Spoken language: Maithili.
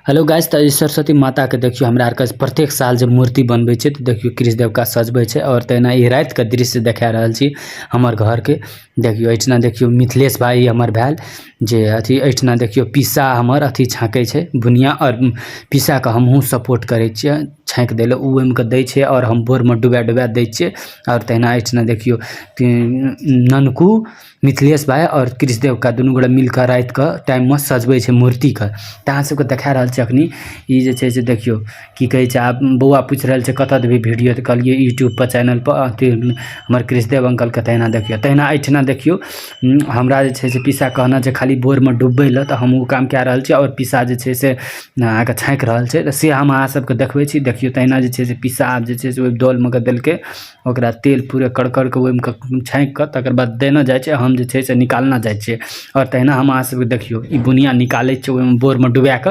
हेलो गाइस, तऽ सरस्वती माता के देखियो हमरा आर के प्रत्येक साल जब मूर्ति बनबै छै तऽ देखियो कृष्ण देव का सजबै छै। और तेना ई रात के दृश्य देखा रहल छी हमर घर के। देखियो एठना देखियो मिथिलेश भाई हमर भेल जे अथी एठना देखियो पीसा हमर अथी छाँकै छै बुनिया, और पीसा के हमहूँ सपोर्ट करै छियै छाँक दै लए। उ ओइमे के दै छै और हम बोर में डुबा डुबा दै छियै। और तहिना एठना देखियो ननकू मिथिलेश भाई और कृष्ण देव का दुनू गोटा मिल के रात के टाइम में सजबै छै मूर्ति के। तऽ अहाँ सबके देखा रहल छी अखनी ई जे छै से देखियो की कहै छै। आब बौआ पूछ रहल छै कतऽ देबी वीडियो, तऽ कहलिए यूट्यूब पर चैनल पर अथी हमर कृष्णदेव अंकल के। तहिना देखियो तहिना एठना देखियो हमरा जे छै से पीसा कहना छै खाली बोर में डुबबै लए, तऽ हम उ काम कए रहल छी। और पीसा जे छै से अहाँके छाँकि रहल छै, तऽ से हम अहाँ सबके देखबै छी। देखियो तहिना जे छै से पीसा आब जे छै से ओइ डोल में के देलकै, ओकरा तेल पूरे कड़कड़ के ओइमे के छाँकि के तकर बाद देना जाइ छै। हम जे छै से निकालना जाइ छियै। और तहिना हम अहाँ सबके देखियो ई बुनिया निकालै छै ओइमे बोर में डुबा के।